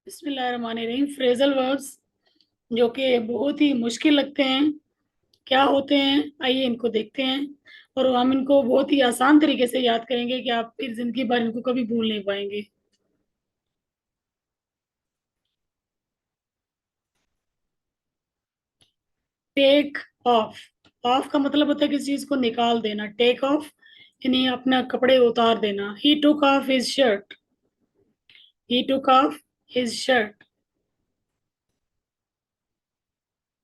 बिस्मिल्लाहिर्रहमानिर्रहीम। Phrasal verbs जो कि बहुत ही मुश्किल लगते हैं, क्या होते हैं? आइए इनको देखते हैं और हम इनको बहुत ही आसान तरीके से याद करेंगे कि आप फिर जिंदगी भर इनको कभी भूल नहीं पाएंगे। Take off. ऑफ का मतलब होता है किसी चीज को निकाल देना। टेक ऑफ यानी अपना कपड़े उतार देना। He took off his shirt. He took off his shirt.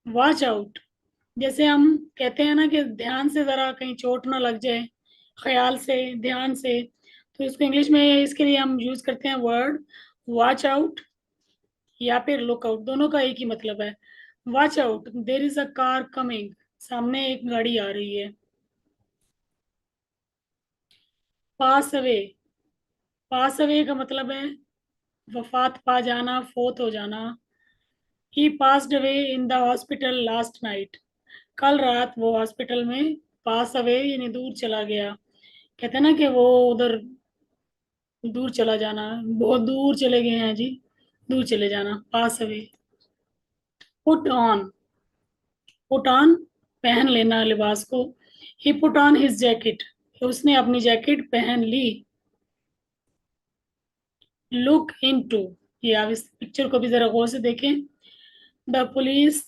Watch out. जैसे हम कहते हैं ना कि ध्यान से जरा कहीं चोट ना लग जाए, ख्याल से, ध्यान से, तो इसको इंग्लिश में इसके लिए हम यूज करते हैं वर्ड वॉच आउट या फिर लुक आउट। दोनों का एक ही मतलब है। Watch out, there is a car coming. सामने एक गाड़ी आ रही है। Pass away. पास अवे का मतलब है वफात पा जाना, फोत हो जाना। He passed away in the hospital last night. कल रात वो हॉस्पिटल में पास अवे यानी दूर चला गया। कहते हैं ना कि वो उधर दूर चला जाना, बहुत दूर चले गए हैं जी। दूर चले जाना, pass away. Put on. Put on, पहन लेना लिबास को। ही पुट ऑन हिज जैकेट। उसने अपनी जैकेट पहन ली। लुक इन टू, ये आप इस पिक्चर को भी जरा गौर से देखें। The police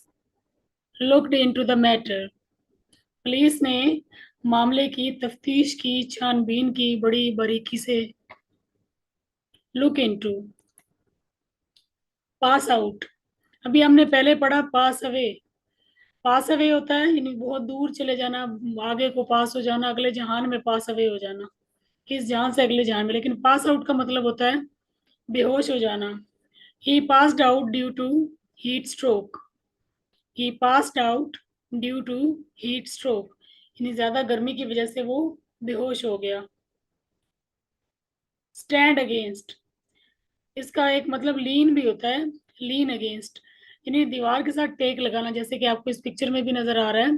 looked into the matter. Police ने मामले की तफ्तीश की, छानबीन की बड़ी बारीकी से। Look into. Pass out, अभी हमने पहले पढ़ा पास अवे। पास अवे होता है यानी बहुत दूर चले जाना, आगे को पास हो जाना, अगले जहान में पास अवे हो जाना, इस जहान से अगले जहान में। लेकिन पास आउट का मतलब होता है बेहोश हो जाना। He passed out due to heat stroke. He passed out due to heat stroke, यानी ज्यादा गर्मी की वजह से वो बेहोश हो गया। स्टैंड अगेंस्ट, इसका एक मतलब लीन भी होता है। लीन अगेंस्ट यानी दीवार के साथ टेक लगाना, जैसे कि आपको इस पिक्चर में भी नजर आ रहा है।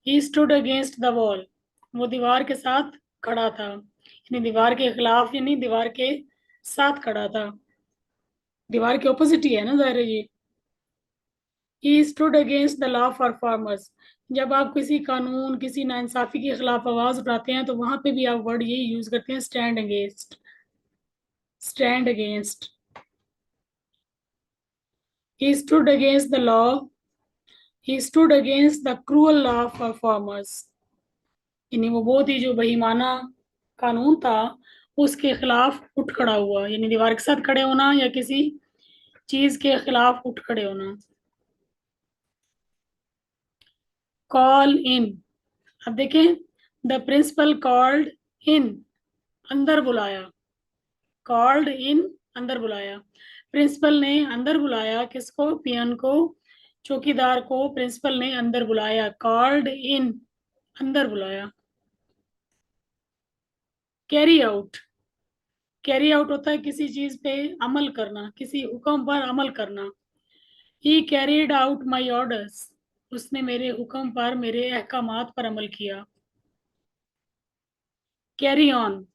He stood against the wall, वो दीवार के साथ खड़ा था, यानी दीवार के खिलाफ यानी दीवार के साथ खड़ा था। दीवार के ऑपोजिट ही है ना जाहिर है ये। He stood against the law for farmers, जब आप किसी कानून, किसी नाइंसाफी के खिलाफ आवाज उठाते हैं तो वहां पे भी आप वर्ड यही यूज करते हैं, stand against. Stand against. He stood against the law. He stood against the cruel law for farmers, यानी वो बहुत ही जो बेईमाना कानून था उसके खिलाफ उठ खड़ा हुआ, यानी दीवार के साथ खड़े होना या किसी चीज के खिलाफ उठ खड़े होना। कॉल इन, अब देखें। द प्रिंसिपल कॉल्ड इन, अंदर बुलाया। कॉल्ड इन, अंदर बुलाया। प्रिंसिपल ने अंदर बुलाया किसको? पियन को, चौकीदार को प्रिंसिपल ने अंदर बुलाया। कॉल्ड इन, अंदर बुलाया। Carry out. कैरी आउट होता है किसी चीज पे अमल करना, किसी हुक्म पर अमल करना। ही कैरीड आउट माई ऑर्डर्स, उसने मेरे हुक्म पर, मेरे अहकामात पर अमल किया। कैरी ऑन,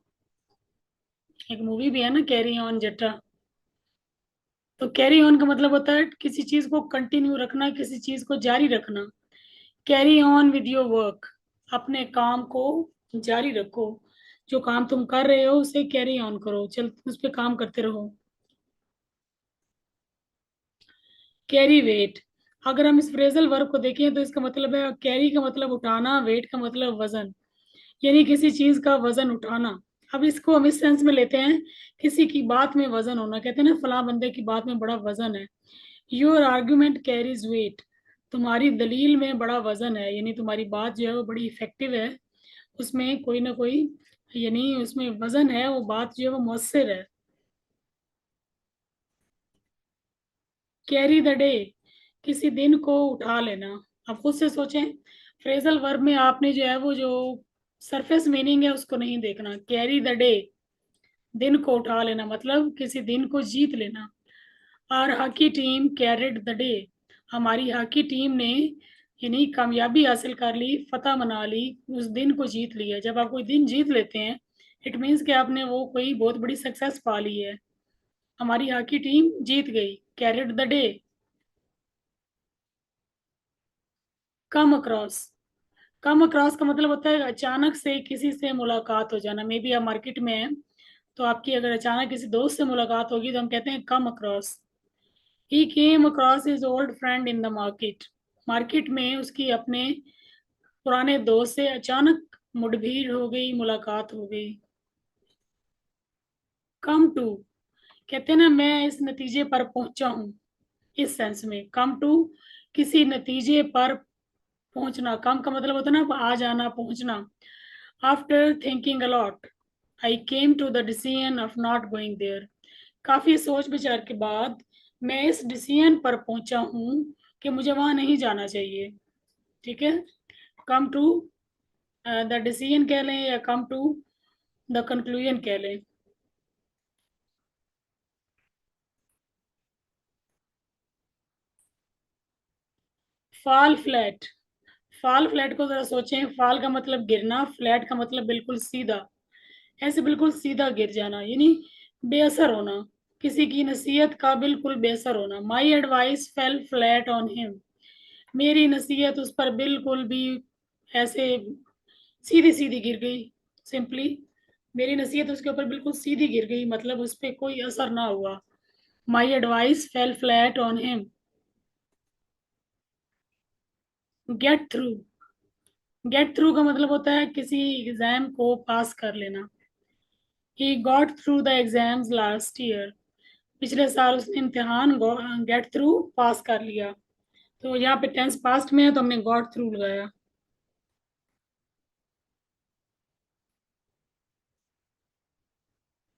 एक मूवी भी है ना, कैरी ऑन जटा। तो कैरी ऑन का मतलब होता है किसी चीज को कंटिन्यू रखना, किसी चीज को जारी रखना। Carry on with your work, अपने काम को जारी रखो। जो काम तुम कर रहे हो उसे कैरी ऑन करो, चल उस पर काम करते रहो। कैरी वेट, अगर हम इस फ्रेजल वर्ब को देखें तो इसका मतलब है, कैरी का मतलब उठाना, वेट का मतलब वजन, यानी किसी चीज का वजन उठाना। अब इसको हम इस सेंस में लेते हैं, किसी की बात में वजन होना। कहते हैं ना फलां बंदे की बात में बड़ा वजन है। योर आर्ग्यूमेंट कैरीज वेट, तुम्हारी दलील में बड़ा वजन है, यानी तुम्हारी बात जो है वो बड़ी इफेक्टिव है, उसमें कोई ना कोई यानी उसमें वजन है, वो बात जो है वो मौसर है। कैरी द डे, किसी दिन को उठा लेना। आप खुद से सोचें, फ्रेजल वर्ब में आपने जो है वो जो सरफेस मीनिंग है उसको नहीं देखना। कैरी द डे, दिन को उठा लेना मतलब किसी दिन को जीत लेना। Our hockey team carried the day, हमारी हॉकी टीम ने यानी कामयाबी हासिल कर ली, फतह मना ली, उस दिन को जीत लिया। जब आप कोई दिन जीत लेते हैं इट मीन्स कि आपने वो कोई बहुत बड़ी सक्सेस पा ली है। हमारी हॉकी टीम जीत गई, carried the day. Come across, come across का मतलब होता है अचानक से किसी से मुलाकात हो जाना। मे बी आप मार्केट में हैं, तो आपकी अगर अचानक किसी दोस्त से मुलाकात होगी तो हम कहते हैं come across. He came across his old friend in the market. Market में उसकी अपने पुराने दोस्त से अचानक मुठभेड़ हो गई, मुलाकात हो गई। कम टू, कहते हैं ना मैं इस नतीजे पर पहुंचा हूँ। इस सेंस में कम टू, किसी नतीजे पर पहुंचना। कम का मतलब होता है ना आ जाना, पहुंचना। After thinking a lot I came to the decision of not going there. काफी सोच विचार के बाद मैं इस डिसीजन पर पहुंचा हूँ कि मुझे वहां नहीं जाना चाहिए। ठीक है, कम टू द डिसीजन कह लें या कम टू द कंक्लूजन कह लें। फॉल फ्लैट, फॉल फ्लैट को जरा सोचें। फॉल का मतलब गिरना, फ्लैट का मतलब बिल्कुल सीधा। ऐसे बिल्कुल सीधा गिर जाना, यानी बेअसर होना। किसी की नसीहत का बिल्कुल बेअसर होना। My advice fail flat on him. मेरी नसीहत उस पर बिल्कुल भी ऐसे सीधी सीधी गिर गई। सिंपली मेरी नसीहत उसके ऊपर बिल्कुल सीधी गिर गई, मतलब उस पर कोई असर ना हुआ। My advice fail flat on him. Get through, get through का मतलब होता है किसी एग्जाम को पास कर लेना। He got through the exams last year. पिछले साल उसने इम्तिहान गेट थ्रू पास कर लिया। तो यहाँ पे टेंस पास्ट में है तो हमने गॉट थ्रू लगाया।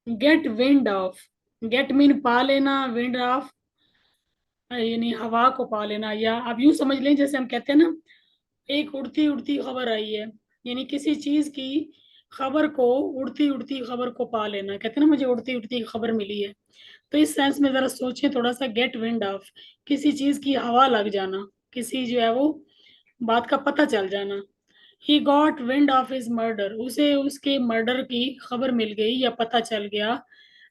Get wind of, get mean पा लेना, विंड ऑफ यानी हवा को पा लेना। या आप यूं समझ लें जैसे हम कहते हैं ना एक उड़ती उड़ती खबर आई है, यानी किसी चीज की खबर को, उड़ती उड़ती खबर को पा लेना। कहते हैं ना मुझे उड़ती उड़ती खबर मिली है। तो इस सेंस में जरा सोचें थोड़ा सा। गेट विंड ऑफ, किसी चीज की हवा लग जाना, किसी जो है वो बात का पता चल जाना। He got wind of his murder, उसे उसके मर्डर की खबर मिल गई या पता चल गया,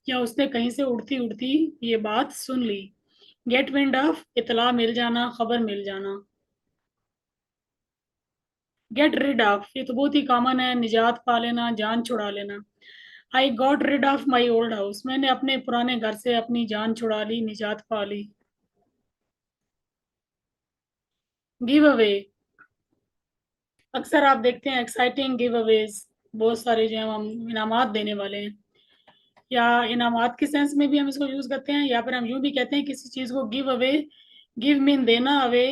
या उसने कहीं से उड़ती उड़ती ये बात सुन ली। गेट विंड ऑफ, इतला मिल जाना, खबर मिल जाना। गेट रिड ऑफ, ये तो बहुत ही कॉमन है, निजात पा लेना, जान छुड़ा लेना। I got rid of my old house, मैंने अपने पुराने घर से अपनी जान छुड़ा ली, निजात पा ली। गिव अवे, अक्सर आप देखते हैं एक्साइटिंग गिव अवेज, बहुत सारे जो है हम इनामात देने वाले हैं। या इनामात के सेंस में भी हम इसको यूज करते हैं, या फिर हम यूं भी कहते हैं किसी चीज को गिव अवे। गिव मीन देना, अवे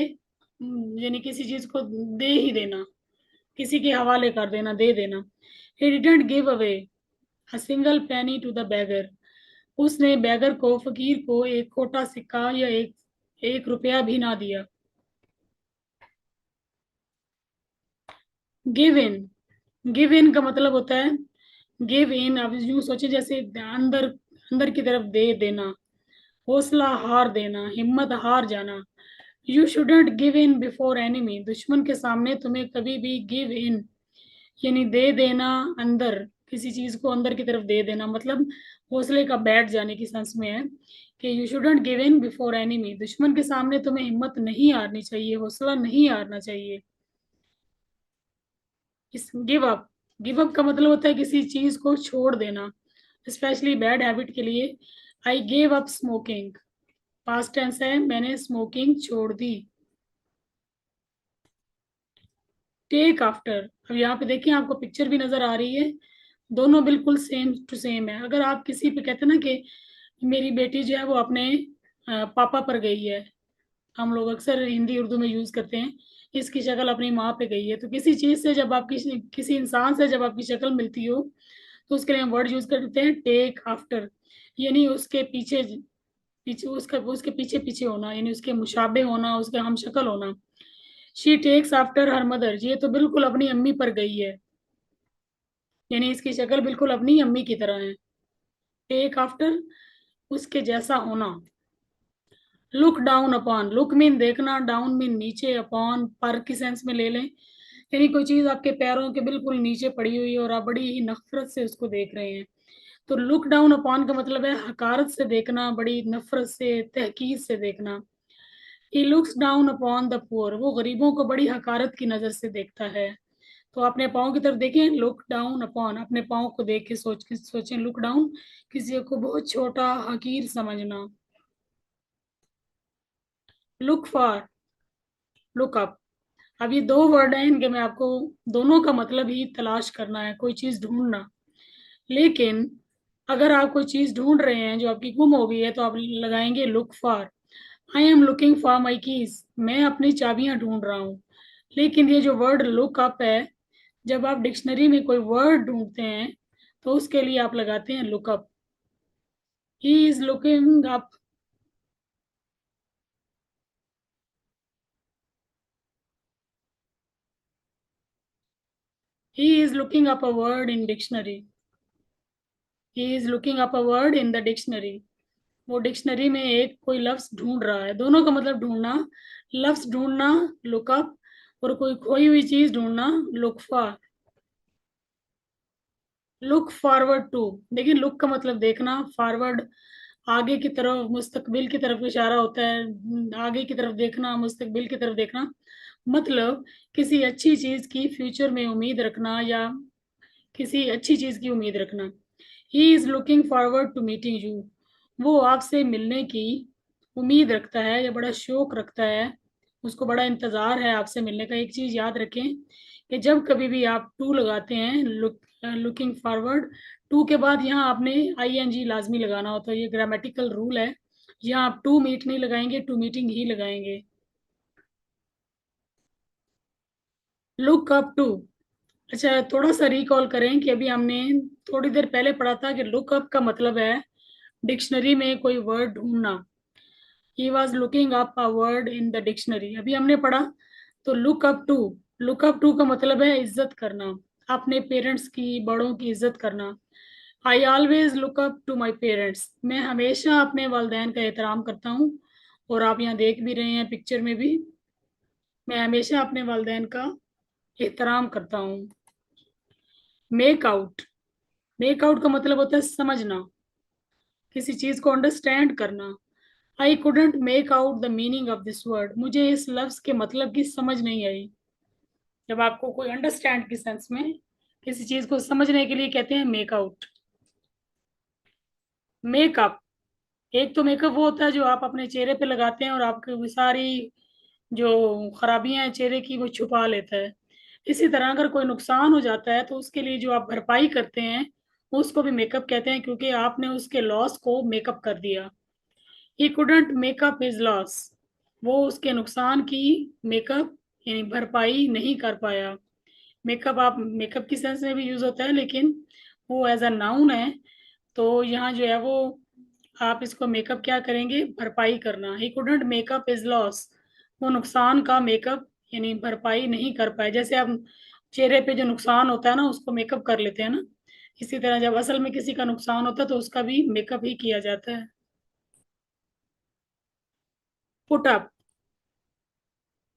यानी किसी चीज को दे ही देना, किसी के हवाले कर देना, दे देना। He didn't give away a single penny to the beggar, उसने बैगर को, फकीर को एक खोटा सिक्का या एक रुपया भी ना दिया। गिव इन, गिव इन का मतलब होता है गिव इन। अब यूं सोचे जैसे अंदर, अंदर की तरफ दे देना, हौसला हार देना, हिम्मत हार जाना। You shouldn't give in before enemy, दुश्मन के सामने तुम्हें कभी भी गिव इन यानी दे देना, अंदर किसी चीज को अंदर की तरफ दे देना, मतलब हौसले का बैठ जाने की सेंस में है कि you shouldn't give in before enemy, दुश्मन के सामने तुम्हें हिम्मत नहीं हारनी चाहिए, हौसला नहीं हारना चाहिए। इस गिव अप, गिव अप का मतलब होता है किसी चीज को छोड़ देना, स्पेशली बैड हैबिट के लिए। I gave up smoking, past tense है, मैंने स्मोकिंग छोड़ दी। टेक आफ्टर, अब यहाँ पे देखिए आपको पिक्चर भी नजर आ रही है, दोनों बिल्कुल सेम टू सेम है। अगर आप किसी पे कहते हैं ना कि मेरी बेटी जो है वो अपने पापा पर गई है, हम लोग अक्सर हिंदी उर्दू में यूज करते हैं इसकी शक्ल अपनी माँ पे गई है। तो किसी चीज से जब आप किसी इंसान से जब आपकी शक्ल मिलती हो तो उसके लिए हम वर्ड यूज करते हैं टेक आफ्टर, यानी उसके पीछे पीछे, उसका उसके पीछे पीछे होना, यानी उसके मुशाबे होना, उसके हम शक्ल होना। She takes after her mother, ये तो बिल्कुल अपनी अम्मी पर गई है, यानी इसकी शक्ल बिल्कुल अपनी अम्मी की तरह है। टेक आफ्टर, उसके जैसा होना। Look down upon, look mean देखना, डाउन मीन नीचे, अपॉन पर की सेंस में ले लें, यानी कोई चीज आपके पैरों के बिल्कुल नीचे पड़ी हुई है और आप बड़ी ही नफरत से उसको देख रहे हैं। तो लुक डाउन अपॉन का मतलब है हकारत से देखना, बड़ी नफरत से, तहकीर से देखना। He looks down upon the poor, वो गरीबों को बड़ी हकारत की नजर से देखता है। तो अपने पाँव की तरफ देखें, लुक डाउन अपॉन, अपने पाँव को देख के सोचें, लुक डाउन किसी को बहुत छोटा हकीर समझना। Look for, look up. अब ये दो वर्ड हैं, इनके मैं आपको दोनों का मतलब ही तलाश करना है, कोई चीज ढूंढना। लेकिन अगर आप कोई चीज ढूंढ रहे हैं जो आपकी गुम हो गई है, तो आप लगाएंगे look for. I am looking for my keys, मैं अपनी चाबियां ढूंढ रहा हूँ। लेकिन ये जो वर्ड लुक अप है, जब आप डिक्शनरी में कोई वर्ड ढूंढते हैं तो उसके लिए आप लगाते हैं look up. He is looking up, he is looking up a word in dictionary, he is looking up a word in the dictionary. वो डिक्शनरी में एक कोई लफ्ज ढूंढ रहा है, दोनों का मतलब ढूंढना, लफ्ज ढूंढना लुक अप, और कोई खोई हुई चीज ढूंढना look for. Look forward to, देखिए लुक का मतलब देखना, फॉरवर्ड आगे की तरफ, मुस्तकबिल की तरफ इशारा होता है। आगे की तरफ देखना, मुस्तकबिल की तरफ देखना, मतलब किसी अच्छी चीज की फ्यूचर में उम्मीद रखना, या किसी अच्छी चीज की उम्मीद रखना। He is looking forward to meeting you, वो आपसे मिलने की उम्मीद रखता है या बड़ा शौक रखता है, उसको बड़ा इंतजार है आपसे मिलने का। एक चीज याद रखें कि जब कभी भी आप टू लगाते हैं, लुकिंग फॉरवर्ड, टू के बाद यहाँ आपने आई एन जी लाजमी लगाना होता है, ये ग्रामेटिकल रूल है। यहाँ आप टू मीट नहीं लगाएंगे, टू मीटिंग ही लगाएंगे। लुक अप टू, अच्छा थोड़ा सा रिकॉल करें कि अभी हमने थोड़ी देर पहले पढ़ा था कि लुक अप का मतलब है डिक्शनरी में कोई वर्ड ढूंढना। He was looking up a word in the dictionary, अभी हमने पढ़ा। तो look up to, look up to का मतलब है इज्जत करना, अपने पेरेंट्स की, बड़ों की इज्जत करना। I always look up to my parents, मैं हमेशा अपने वालदेन का एहतराम करता हूँ। और आप यहाँ देख भी रहे हैं पिक्चर में भी, मैं हमेशा अपने वालदेन का एहतराम करता हूँ। मेक आउट, मेक आउट का मतलब होता है समझना, किसी चीज को अंडरस्टैंड करना। I couldn't make out the meaning of this word, मुझे इस लफ्ज के मतलब की समझ नहीं आई। जब आपको कोई अंडरस्टैंड की सेंस में किसी चीज को समझने के लिए कहते हैं मेक आउट। मेकअप, एक तो मेकअप वो होता है जो आप अपने चेहरे पे लगाते हैं और आपकी वो सारी जो खराबियां हैं चेहरे की वो छुपा लेता है। इसी तरह अगर कोई नुकसान हो जाता है तो उसके लिए जो आप भरपाई करते हैं उसको भी मेकअप कहते हैं, क्योंकि आपने उसके लॉस को मेकअप कर दिया। He couldn't makeup his loss, वो उसके नुकसान की मेकअप यानी भरपाई नहीं कर पाया। मेकअप, आप मेकअप की सेंस में भी यूज होता है, लेकिन वो एज अ नाउन है। तो यहाँ जो है वो आप इसको मेकअप क्या करेंगे, भरपाई करना। He couldn't makeup his loss, वो नुकसान का मेकअप यानी भरपाई नहीं कर पाए। जैसे आप चेहरे पे जो नुकसान होता है ना उसको मेकअप कर लेते हैं ना, इसी तरह जब असल में किसी का नुकसान होता है तो उसका भी मेकअप ही किया जाता है। Put up,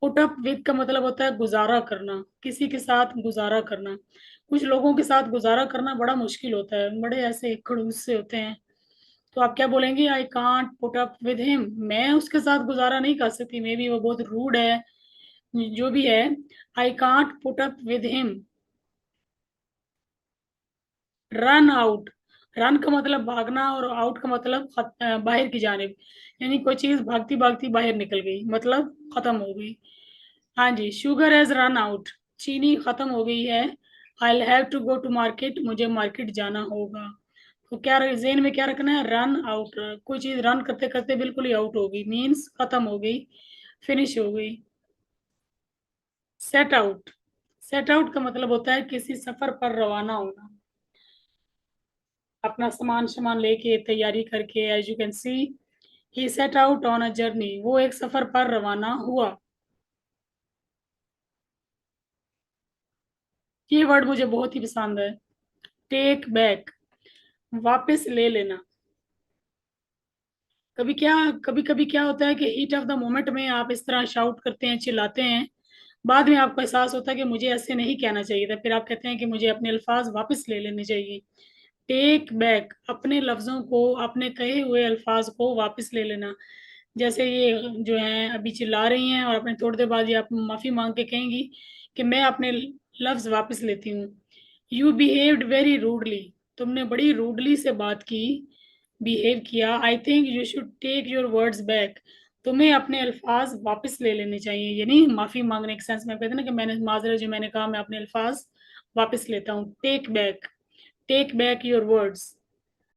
put up with का मतलब होता है गुजारा करना, किसी के साथ गुजारा करना। कुछ लोगों के साथ गुजारा करना बड़ा मुश्किल होता है, बड़े ऐसे खड़ूस से होते हैं। तो आप क्या बोलेंगे, I can't put up with him, मैं उसके साथ गुजारा नहीं कर सकती, मे बी वो बहुत रूड है, जो भी है। I can't put up with him. Run out, run का मतलब भागना और आउट का मतलब बाहर की जानिब, यानी कोई चीज भागती भागती बाहर निकल गई, मतलब खत्म हो गई। हाँ जी, शुगर हैज रन आउट, चीनी खत्म हो गई है। I have to go to market, मुझे मार्केट जाना होगा। तो क्या जेन में क्या रखना है, रन आउट, कोई चीज रन करते करते बिल्कुल ही आउट हो गई, मीन्स खत्म हो गई, फिनिश हो गई। सेट आउट, सेट आउट का मतलब होता है किसी सफर पर रवाना होना, अपना सामान सामान लेके तैयारी करके। As you can see, he set out on a journey, वो एक सफर पर रवाना हुआ। ये वर्ड मुझे बहुत ही पसंद है, टेक बैक, वापस ले लेना। कभी क्या, कभी कभी क्या होता है कि हीट ऑफ द मोमेंट में आप इस तरह शाउट करते हैं, चिल्लाते हैं, बाद में आपको एहसास होता है कि मुझे ऐसे नहीं कहना चाहिए था, फिर आप कहते हैं कि मुझे अपने अल्फाज वापस ले लेने चाहिए। टेक बैक, अपने लफ्जों को, अपने कहे हुए अल्फाज को वापस ले लेना। जैसे ये जो है अभी चिल्ला रही हैं और अपने थोड़ी देर बाद ये आप माफी मांग के कहेंगी कि मैं अपने लफ्ज वापस लेती हूँ। यू बिहेव्ड वेरी रूडली, तुमने बड़ी रूडली से बात की, बिहेव किया। I think you should take your words back, तुम्हें अपने अल्फाज वापस ले लेने चाहिए। यानी माफी मांगने के सेंस में कहते हैं ना कि मैंने माजरा, जो मैंने कहा मैं अपने अल्फाज वापस लेता हूँ। Take back, take back your words.